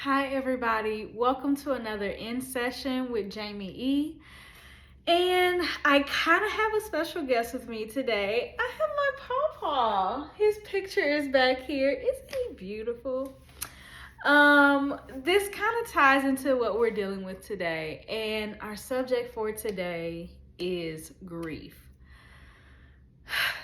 Hi, everybody. Welcome to another In Session with Jamie E. And I kind of have a special guest with me today. I have my pawpaw. His picture is back here. Isn't he beautiful? This kind of ties into what we're dealing with today. And our subject for today is grief.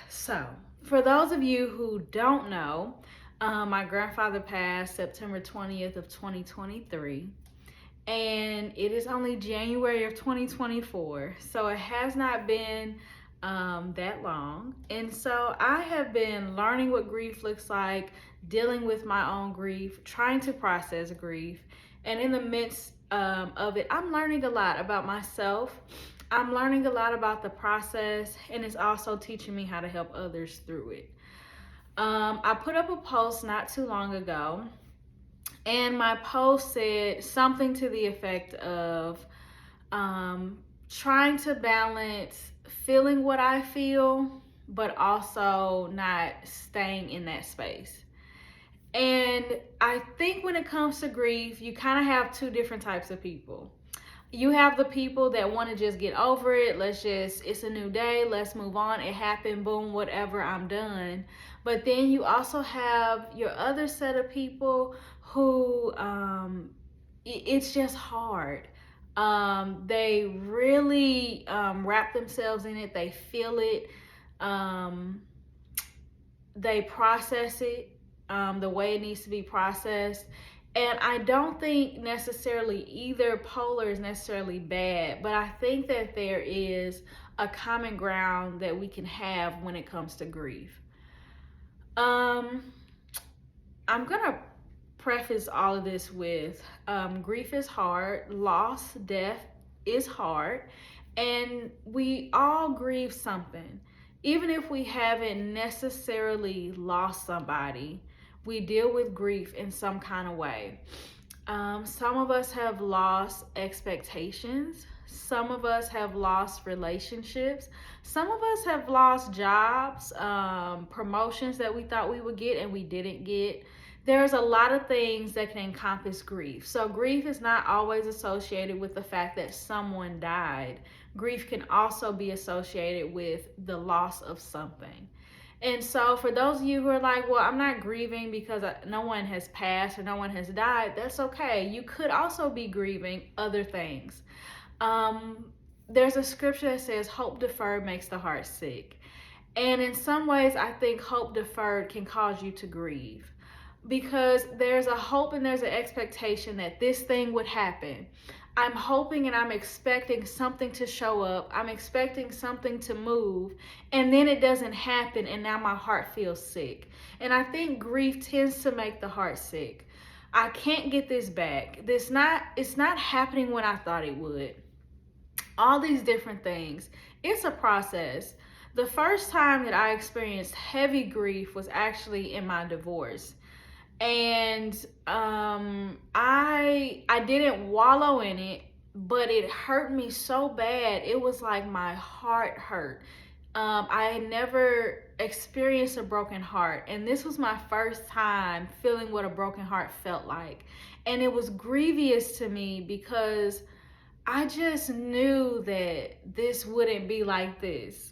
So, for those of you who don't know, my grandfather passed September 20th of 2023, and it is only January of 2024, so it has not been that long. And so I have been learning what grief looks like, dealing with my own grief, trying to process grief, and in the midst of it, I'm learning a lot about myself. I'm learning a lot about the process, and it's also teaching me how to help others through it. I put up a post not too long ago, and my post said something to the effect of trying to balance feeling what I feel, but also not staying in that space. And I think when it comes to grief, you kind of have two different types of people. You have the people that want to just get over it. It's a new day. Let's move on. It happened. Boom, whatever. I'm done. But then you also have your other set of people who it's just hard. They really wrap themselves in it. They feel it. Um, they process it the way it needs to be processed. And I don't think necessarily either polar is necessarily bad, but I think that there is a common ground that we can have when it comes to grief. I'm gonna preface all of this with grief is hard, loss, death is hard, and we all grieve something. Even if we haven't necessarily lost somebody, we deal with grief in some kind of way. Some of us have lost expectations. Some of us have lost relationships. Some of us have lost jobs, promotions that we thought we would get and we didn't get. There's a lot of things that can encompass grief. So, grief is not always associated with the fact that someone died. Grief can also be associated with the loss of something. And so, for those of you who are like, well, I'm not grieving because no one has passed or no one has died, that's okay. You could also be grieving other things. There's a scripture that says, hope deferred makes the heart sick. And in some ways, I think hope deferred can cause you to grieve because there's a hope and there's an expectation that this thing would happen. I'm hoping and I'm expecting something to show up. I'm expecting something to move, and then it doesn't happen, and now my heart feels sick. And I think grief tends to make the heart sick. I can't get this back. It's not happening when I thought it would. All these different things. It's a process. The first time that I experienced heavy grief was actually in my divorce. And I didn't wallow in it, but it hurt me so bad. It was like my heart hurt. I had never experienced a broken heart, and this was my first time feeling what a broken heart felt like. And it was grievous to me because I just knew that this wouldn't be like this.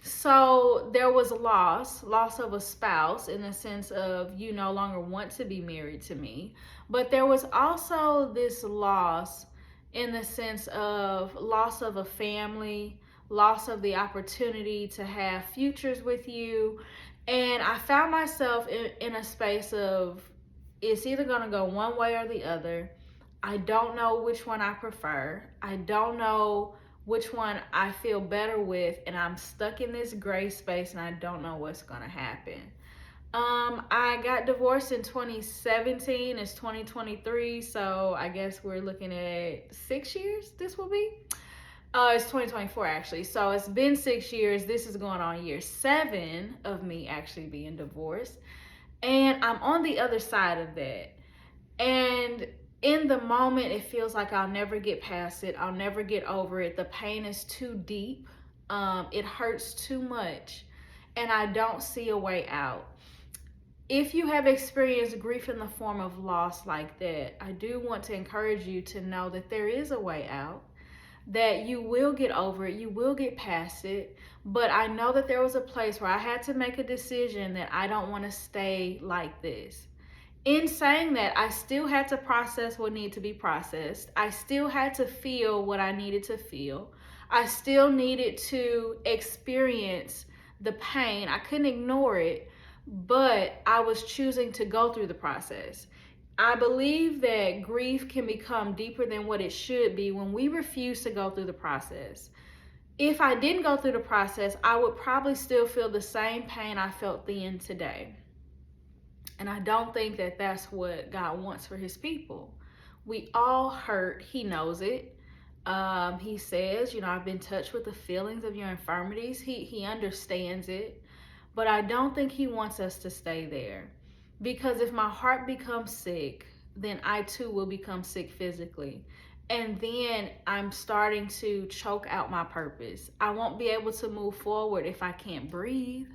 So there was loss of a spouse in the sense of you no longer want to be married to me. But there was also this loss in the sense of loss of a family, loss of the opportunity to have futures with you. And I found myself in a space of it's either going to go one way or the other. I don't know which one I prefer. I don't know which one I feel better with, and I'm stuck in this gray space and I don't know what's gonna happen. I got divorced in 2017. It's 2023, so I guess we're looking at 6 years. This will be. It's 2024 actually, so it's been 6 years. This is going on year 7 of me actually being divorced, and I'm on the other side of that. And in the moment, it feels like I'll never get past it. I'll never get over it. The pain is too deep. It hurts too much. And I don't see a way out. if you have experienced grief in the form of loss like that, I do want to encourage you to know that there is a way out, that you will get over it, you will get past it. But I know that there was a place where I had to make a decision that I don't want to stay like this. In saying that, I still had to process what needed to be processed. I still had to feel what I needed to feel. I still needed to experience the pain. I couldn't ignore it, but I was choosing to go through the process. I believe that grief can become deeper than what it should be when we refuse to go through the process. If I didn't go through the process, I would probably still feel the same pain I felt then today. And I don't think that that's what God wants for his people. We all hurt. He knows it. He says, I've been touched with the feelings of your infirmities. He understands it. But I don't think he wants us to stay there. Because if my heart becomes sick, then I too will become sick physically. And then I'm starting to choke out my purpose. I won't be able to move forward if I can't breathe.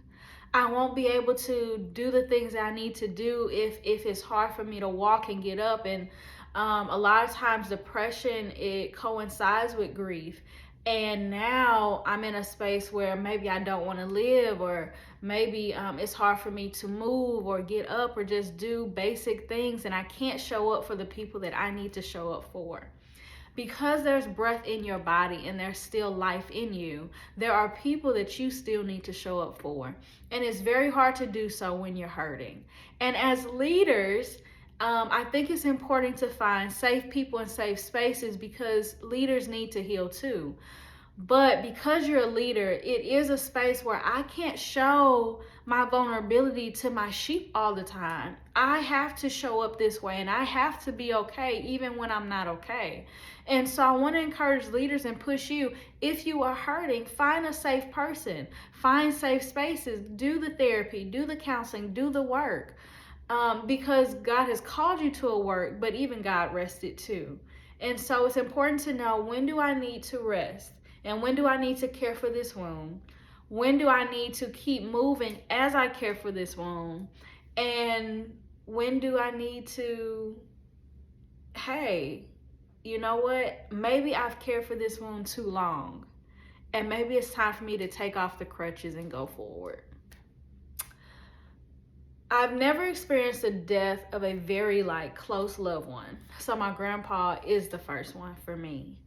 I won't be able to do the things I need to do if it's hard for me to walk and get up. And a lot of times depression, it coincides with grief. And now I'm in a space where maybe I don't want to live, or maybe it's hard for me to move or get up or just do basic things. And I can't show up for the people that I need to show up for. Because there's breath in your body and there's still life in you, there are people that you still need to show up for. And it's very hard to do so when you're hurting. And as leaders, I think it's important to find safe people and safe spaces, because leaders need to heal too. But because you're a leader, it is a space where I can't show my vulnerability to my sheep all the time. I have to show up this way, and I have to be okay even when I'm not okay. And so I want to encourage leaders and push you, if you are hurting, find a safe person, find safe spaces, do the therapy, do the counseling, do the work. Because God has called you to a work, but even God rested too. And so it's important to know, when do I need to rest? And when do I need to care for this wound? When do I need to keep moving as I care for this wound? And when do I need to, hey, you know what? Maybe I've cared for this wound too long. And maybe it's time for me to take off the crutches and go forward. I've never experienced the death of a very close loved one. So my grandpa is the first one for me.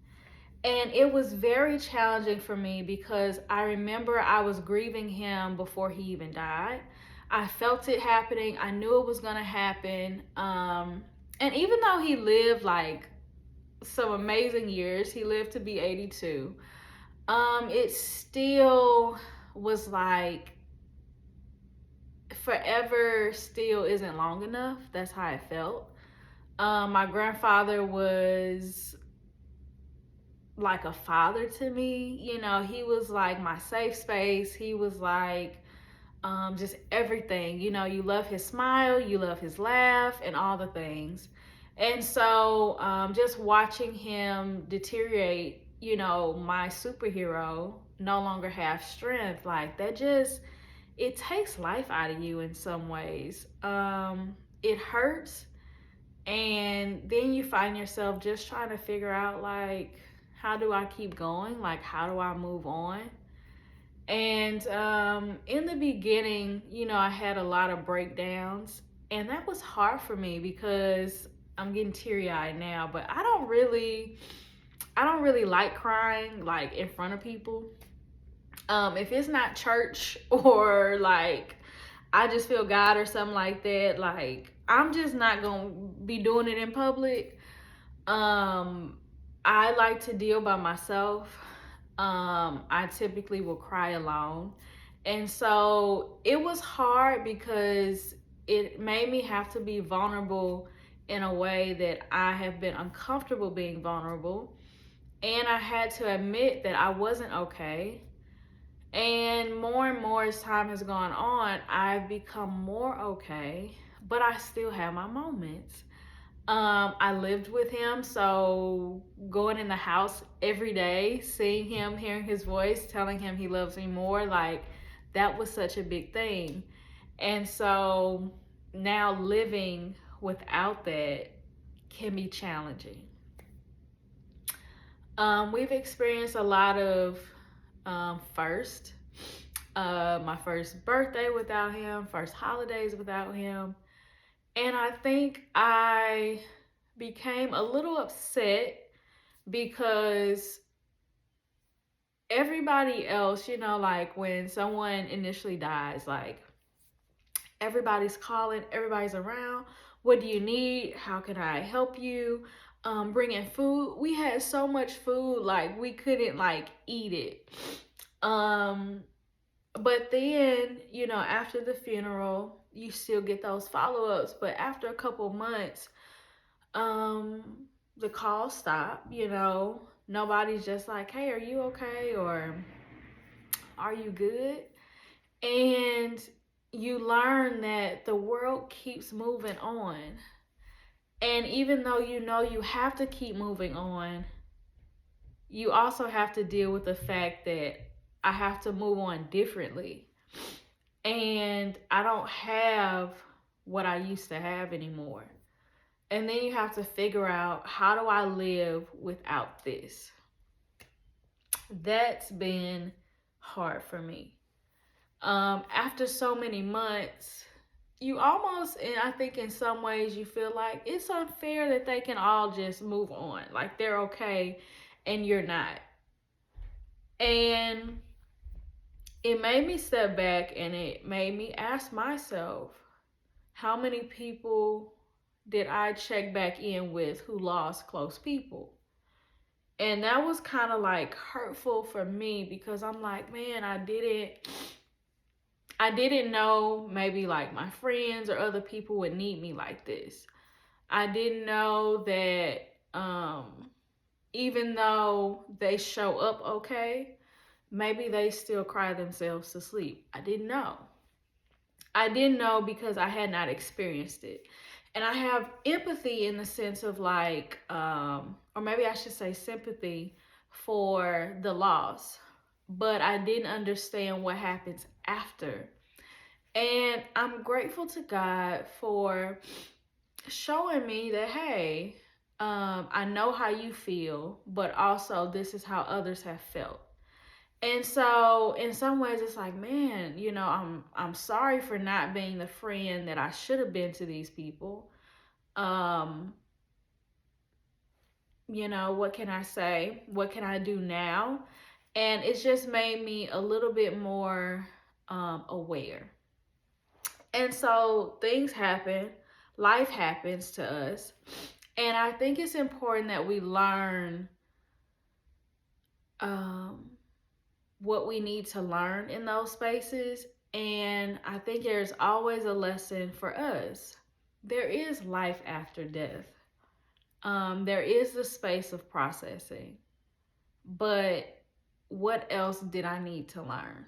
And it was very challenging for me, because I remember I was grieving him before he even died. I felt it happening. I knew it was going to happen. And even though he lived some amazing years, he lived to be 82, it still was forever still isn't long enough. That's how I felt. My grandfather was like a father to me. He was like my safe space. He was just everything. You love his smile, you love his laugh, and all the things. And so just watching him deteriorate, my superhero no longer have strength, that just, it takes life out of you in some ways. It hurts. And then you find yourself just trying to figure out, how do I keep going? How do I move on? And in the beginning, I had a lot of breakdowns. And that was hard for me, because I'm getting teary-eyed now. But I don't really like crying, in front of people. If it's not church, or I just feel God or something like that, I'm just not gonna be doing it in public. I like to deal by myself. I typically will cry alone. And so it was hard, because it made me have to be vulnerable in a way that I have been uncomfortable being vulnerable. And I had to admit that I wasn't okay. And more as time has gone on, I've become more okay, but I still have my moments. I lived with him, so going in the house every day, seeing him, hearing his voice, telling him he loves me more, that was such a big thing. And so now living without that can be challenging. We've experienced a lot of first. My first birthday without him, first holidays without him. And I think I became a little upset because everybody else, like when someone initially dies, like everybody's calling, everybody's around. What do you need? How can I help you? Bringing food. We had so much food, like we couldn't like eat it. But then, after the funeral, you still get those follow-ups. But after a couple months, um, the calls stop, Nobody's just like, hey, are you okay? Or are you good? And you learn that the world keeps moving on. And even though you have to keep moving on, you also have to deal with the fact that I have to move on differently. And I don't have what I used to have anymore. And then you have to figure out, how do I live without this? That's been hard for me. After so many months, you almost, and I think in some ways you feel like it's unfair that they can all just move on. Like they're okay and you're not. And it made me step back and it made me ask myself, how many people did I check back in with who lost close people? And that was kind of like hurtful for me because I'm like, man, I didn't know maybe like my friends or other people would need me like this. I didn't know that even though they show up okay, maybe they still cry themselves to sleep. I didn't know. I didn't know because I had not experienced it. And I have empathy in the sense of like, or maybe I should say sympathy for the loss. But I didn't understand what happens after. And I'm grateful to God for showing me that, hey, I know how you feel, but also this is how others have felt. And so in some ways it's like, man, I'm sorry for not being the friend that I should have been to these people. What can I say? What can I do now? And it's just made me a little bit more aware. And so things happen, life happens to us. And I think it's important that we learn what we need to learn in those spaces. And I think there's always a lesson for us. There is life after death. There is the space of processing. But what else did I need to learn?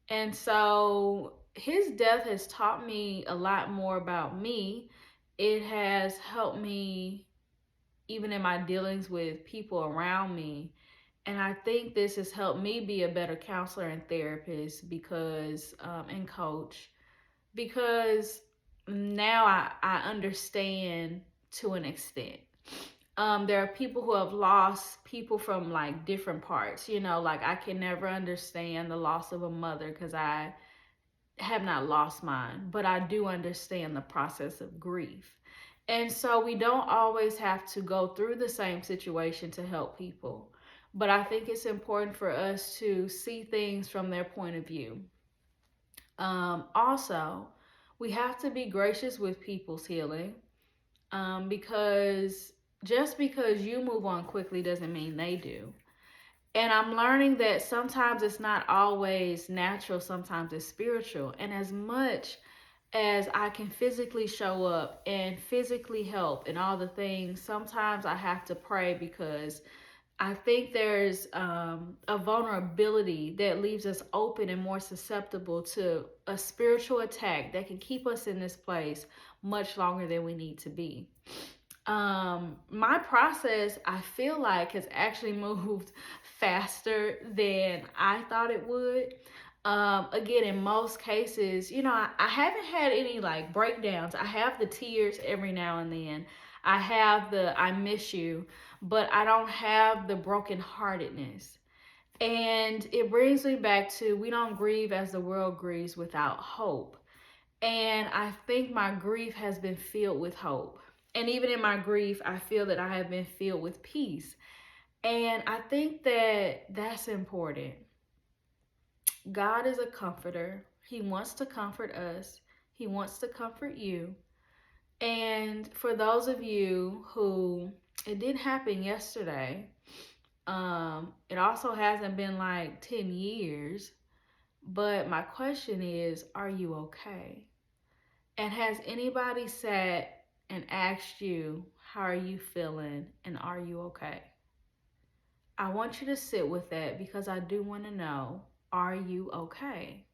And so his death has taught me a lot more about me. It has helped me even in my dealings with people around me. And I think this has helped me be a better counselor and therapist and coach, because now I understand to an extent. There are people who have lost people from like different parts, like I can never understand the loss of a mother because I have not lost mine, but I do understand the process of grief. And so we don't always have to go through the same situation to help people. But I think it's important for us to see things from their point of view. Also, we have to be gracious with people's healing, because just because you move on quickly doesn't mean they do. And I'm learning that sometimes it's not always natural, sometimes it's spiritual. And as much as I can physically show up and physically help and all the things, sometimes I have to pray because I think there's a vulnerability that leaves us open and more susceptible to a spiritual attack that can keep us in this place much longer than we need to be. My process, I feel like, has actually moved faster than I thought it would. Again, in most cases, I haven't had any like breakdowns. I have the tears every now and then. I have the I miss you, but I don't have the brokenheartedness. And it brings me back to we don't grieve as the world grieves without hope. And I think my grief has been filled with hope. And even in my grief, I feel that I have been filled with peace. And I think that that's important. God is a comforter. He wants to comfort us. He wants to comfort you. And for those of you who it didn't happen yesterday, it also hasn't been like 10 years, but my question is, are you okay? And has anybody sat and asked you, how are you feeling and are you okay? I want you to sit with that because I do want to know, are you okay?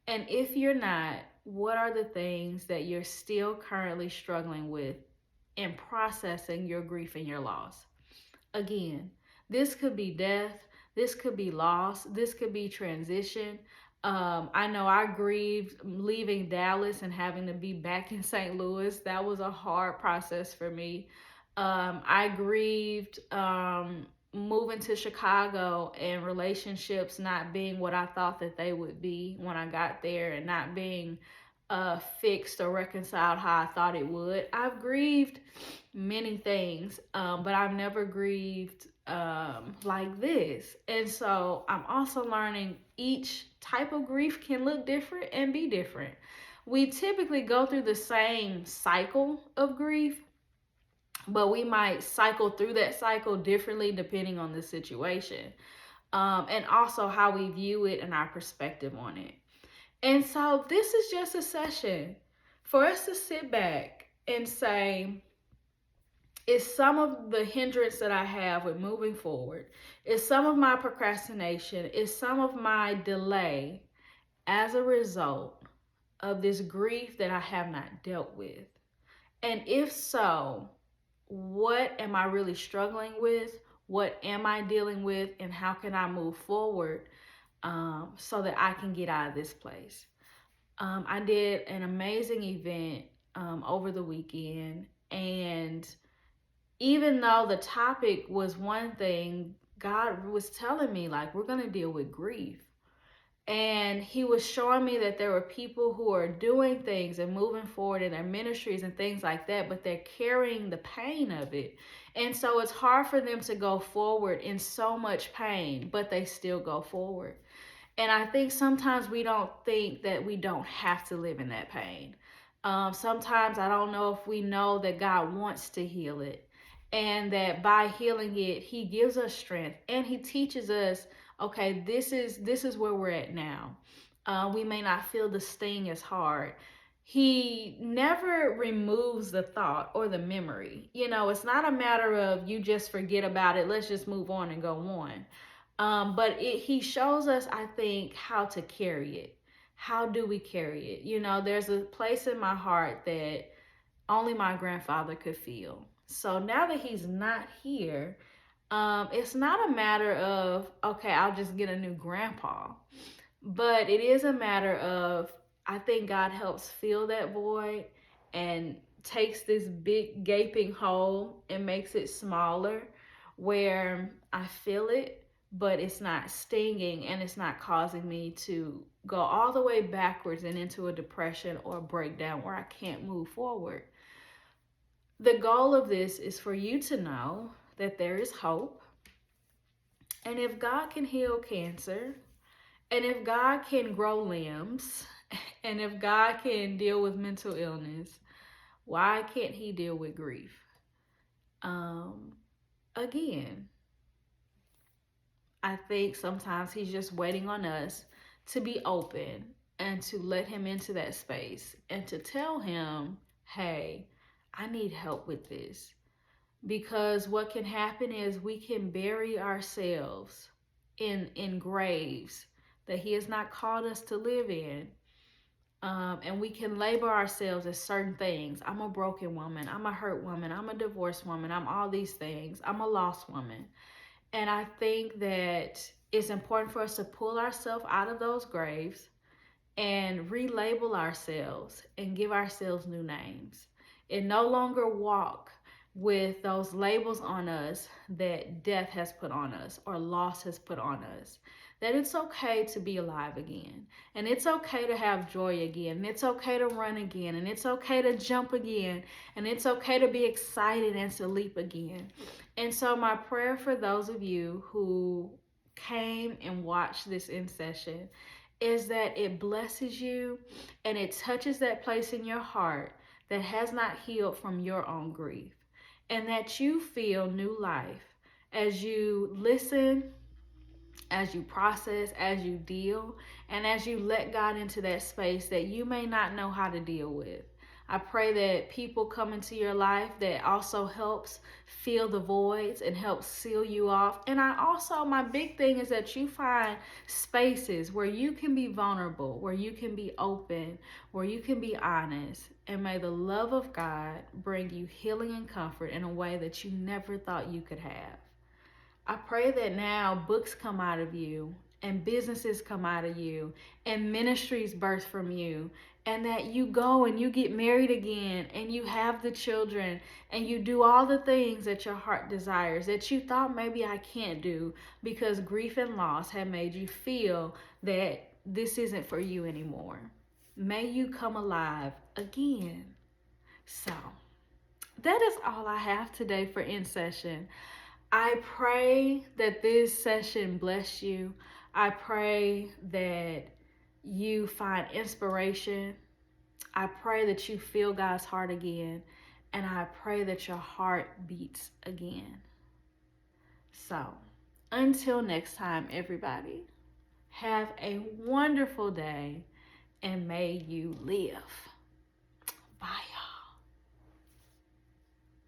And if you're not, what are the things that you're still currently struggling with in processing your grief and your loss? Again, this could be death, this could be loss, this could be transition. I know I grieved leaving Dallas and having to be back in St. Louis. That was a hard process for me. I grieved moving to Chicago and relationships not being what I thought that they would be when I got there, and not being fixed or reconciled how I thought it would. I've grieved many things, but I've never grieved like this. And so I'm also learning each type of grief can look different and be different. We typically go through the same cycle of grief, but we might cycle through that cycle differently depending on the situation, and also how we view it and our perspective on it. And so this is just a session for us to sit back and say, is some of the hindrance that I have with moving forward, is some of my procrastination, is some of my delay as a result of this grief that I have not dealt with? And if so, what am I really struggling with? What am I dealing with? And how can I move forward so that I can get out of this place? I did an amazing event over the weekend, and even though the topic was one thing, God was telling me, like, we're going to deal with grief. And He was showing me that there were people who are doing things and moving forward in their ministries and things like that, but they're carrying the pain of it. And so it's hard for them to go forward in so much pain, but they still go forward. And I think sometimes we don't think that we don't have to live in that pain. Sometimes I don't know if we know that God wants to heal it, and that by healing it, He gives us strength and He teaches us, okay, this is where we're at now. We may not feel the sting as hard. He never removes the thought or the memory. It's not a matter of you just forget about it. Let's just move on and go on. But He shows us, I think, how to carry it. How do we carry it? There's a place in my heart that only my grandfather could feel. So now that he's not here, it's not a matter of, okay, I'll just get a new grandpa. But it is a matter of, I think God helps fill that void and takes this big gaping hole and makes it smaller, where I feel it, but it's not stinging and it's not causing me to go all the way backwards and into a depression or a breakdown where I can't move forward. The goal of this is for you to know that there is hope. And if God can heal cancer, and if God can grow limbs, and if God can deal with mental illness, why can't He deal with grief? Again, I think sometimes He's just waiting on us to be open and to let Him into that space and to tell Him, hey, I need help with this. Because what can happen is we can bury ourselves in graves that He has not called us to live in. And we can label ourselves as certain things. I'm a broken woman. I'm a hurt woman. I'm a divorced woman. I'm all these things. I'm a lost woman. And I think that it's important for us to pull ourselves out of those graves and relabel ourselves and give ourselves new names and no longer walk with those labels on us that death has put on us or loss has put on us. That it's okay to be alive again, and it's okay to have joy again, and it's okay to run again, and it's okay to jump again, and it's okay to be excited and to leap again. And so, my prayer for those of you who came and watched this in session is that it blesses you and it touches that place in your heart that has not healed from your own grief, and that you feel new life as you listen, as you process, as you deal, and as you let God into that space that you may not know how to deal with. I pray that people come into your life that also helps fill the voids and helps seal you off. And my big thing is that you find spaces where you can be vulnerable, where you can be open, where you can be honest. And may the love of God bring you healing and comfort in a way that you never thought you could have. I pray that now books come out of you and businesses come out of you and ministries birth from you, and that you go and you get married again and you have the children and you do all the things that your heart desires that you thought maybe I can't do because grief and loss have made you feel that this isn't for you anymore. May you come alive again. So, that is all I have today for In Session. I pray that this session bless you. I pray that you find inspiration. I pray that you feel God's heart again. And I pray that your heart beats again. So, until next time, everybody, have a wonderful day and may you live. Bye.